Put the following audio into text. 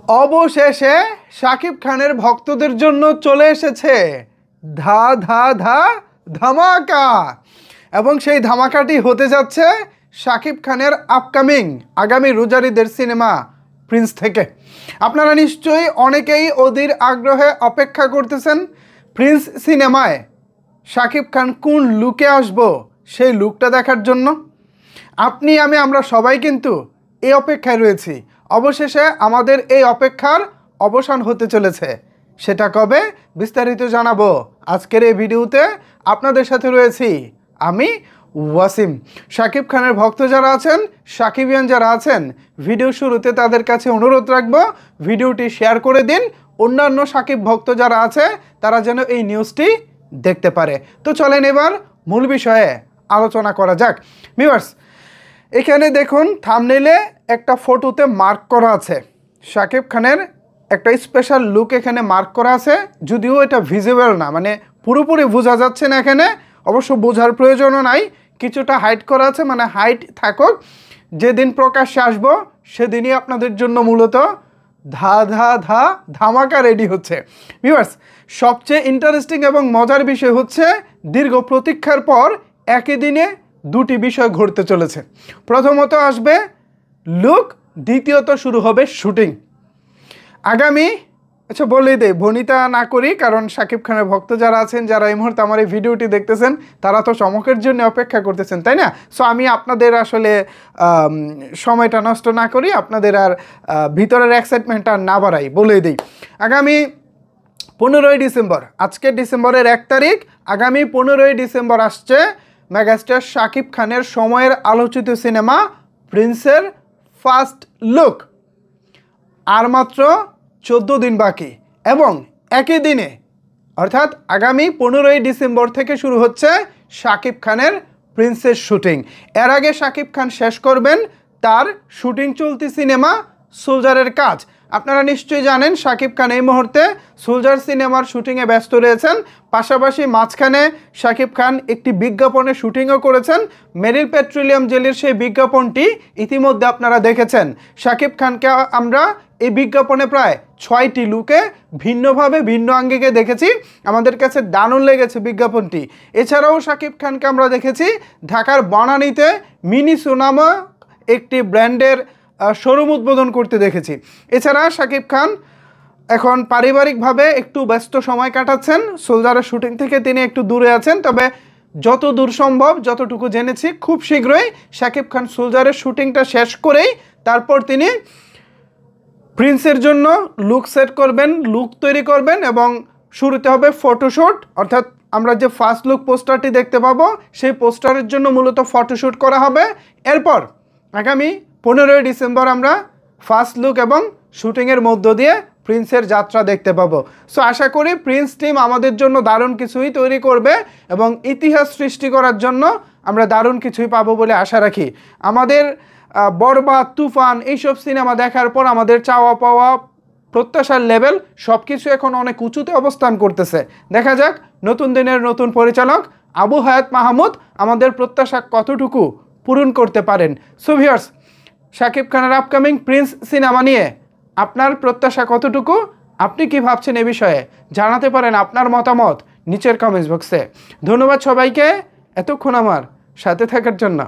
অবশেষে শাকিব খানের ভক্তদের জন্য চলে এসেছে ধা ধা ধা ধামাকা। এবং সেই ধামাকাটি হতে যাচ্ছে শাকিব খানের আপকামিং আগামী রোজারিদের সিনেমা প্রিন্স থেকে। আপনারা নিশ্চয়ই অনেকেই অধীর আগ্রহে অপেক্ষা করতেছেন প্রিন্স সিনেমায় শাকিব খান কোন লুকে আসবো সেই লুকটা দেখার জন্য। আপনি আমরা সবাই কিন্তু এই অপেক্ষায় রয়েছি। অবশেষে আমাদের এই অপেক্ষার অবসান হতে চলেছে। সেটা কবে বিস্তারিত জানাবো আজকের এই ভিডিওতে। আপনাদের সাথে রয়েছি আমি ওয়াসিম। শাকিব খানের ভক্ত যারা আছেন, শাকিবিয়ান যারা আছেন, ভিডিও শুরুতে তাদের কাছে অনুরোধ রাখবো ভিডিওটি শেয়ার করে দিন। অন্যান্য শাকিব ভক্ত যারা আছে তারা যেন এই নিউজটি দেখতে পারে। তো চলেন এবার মূল বিষয়ে আলোচনা করা যাক। ভিউয়ার্স, এখানে দেখুন থাম্বনেইলে একটা ফটোতে মার্ক করা আছে শাকিব খানের একটা স্পেশাল লুক এখানে মার্ক করা আছে। যদিও এটা ভিজিবল না, মানে পুরোপুরি বোঝা যাচ্ছে না এখানে, অবশ্য বোঝার প্রয়োজনও নাই, কিছুটা হাইড করা আছে, মানে হাইট থাকুক। যেদিন প্রকাশ্যে আসবো সেদিনই আপনাদের জন্য মূলত ধা ধা ধা ধামাকা রেডি হচ্ছে। ভিউয়ার্স, সবচেয়ে ইন্টারেস্টিং এবং মজার বিষয় হচ্ছে দীর্ঘ প্রতীক্ষার পর একই দিনে দুটি বিষয় ঘটতে চলেছে। প্রথমত আসবে লুক, দ্বিতীয়ত শুরু হবে শুটিং। আগামী বলেই দেই, ভনিতা না করি, কারণ শাকিব খানের ভক্ত যারা আছেন, যারা এই মুহূর্তে আমার এই ভিডিওটি দেখতেছেন, তারা তো চমকের জন্য অপেক্ষা করতেছেন, তাই না? সো আমি আপনাদের আসলে সময়টা নষ্ট না করি, আপনাদের আর ভিতরের এক্সাইটমেন্টটা না বাড়াই, বলেই দিই। আগামী 15ই ডিসেম্বর, আজকে ডিসেম্বরের 1 তারিখ, আগামী 15ই ডিসেম্বর আসছে মেগাস্টার শাকিব খানের সময়ের আলোচিত সিনেমা প্রিন্সের ফার্স্ট লুক। আর মাত্র 14 দিন বাকি এবং একই দিনে অর্থাৎ আগামী 15ই ডিসেম্বর থেকে শুরু হচ্ছে শাকিব খানের প্রিন্সের শুটিং। এর আগে শাকিব খান শেষ করবেন তার শুটিং চলতি সিনেমা সোলজারের কাজ। আপনারা নিশ্চয়ই জানেন শাকিব খান এই মুহূর্তে সোলজার সিনেমার শুটিংয়ে ব্যস্ত রয়েছেন। পাশাপাশি মাঝখানে শাকিব খান একটি বিজ্ঞাপনের শুটিংও করেছেন। মেরিল পেট্রোলিয়াম জেলির সেই বিজ্ঞাপনটি ইতিমধ্যে আপনারা দেখেছেন। শাকিব খানকে আমরা এই বিজ্ঞাপনে প্রায় 6টি লুকে ভিন্নভাবে ভিন্ন আঙ্গিকে দেখেছি। আমাদের কাছে দারুণ লেগেছে বিজ্ঞাপনটি। এছাড়াও শাকিব খানকে আমরা দেখেছি ঢাকার বনানীতে মিনি সোনামা একটি ব্র্যান্ডের শোরুম উদ্বোধন করতে দেখেছি। এছাড়া শাকিব খান এখন পারিবারিকভাবে একটু ব্যস্ত সময় কাটাচ্ছেন। সোলজারের শুটিং থেকে তিনি একটু দূরে আছেন, তবে যত দূর সম্ভব, যতটুকু জেনেছি, খুব শীঘ্রই শাকিব খান সোলজারের শুটিংটা শেষ করেই তারপর তিনি প্রিন্সের জন্য লুক সেট করবেন, লুক তৈরি করবেন এবং শুরুতে হবে ফটোশ্যুট। অর্থাৎ আমরা যে ফার্স্ট লুক পোস্টারটি দেখতে পাবো সেই পোস্টারের জন্য মূলত ফটোশ্যুট করা হবে। এরপর আগামী 15ই ডিসেম্বর আমরা ফার্স্ট লুক এবং শুটিংয়ের মধ্য দিয়ে প্রিন্সের যাত্রা দেখতে পাবো। সো আশা করি প্রিন্স টিম আমাদের জন্য দারুণ কিছুই তৈরি করবে এবং ইতিহাস সৃষ্টি করার জন্য আমরা দারুণ কিছুই পাবো বলে আশা রাখি। আমাদের বরবাদ, তুফান এইসব সিনেমা দেখার পর আমাদের চাওয়া পাওয়া, প্রত্যাশার লেভেল সব কিছু এখন অনেক উঁচুতে অবস্থান করতেছে। দেখা যাক নতুন দিনের নতুন পরিচালক আবু হায়াত মাহমুদ আমাদের প্রত্যাশা কতটুকু পূরণ করতে পারেন। সো ভিউয়ার্স, শাকিব খানের আপকামিং প্রিন্স সিনেমা নিয়ে আপনার প্রত্যাশা কতটুকু, আপনি কি ভাবছেন এ বিষয়ে জানাতে পারেন আপনার মতামত নিচের কমেন্টস বক্সে। ধন্যবাদ সবাইকে এতক্ষণ আমার সাথে থাকার জন্য।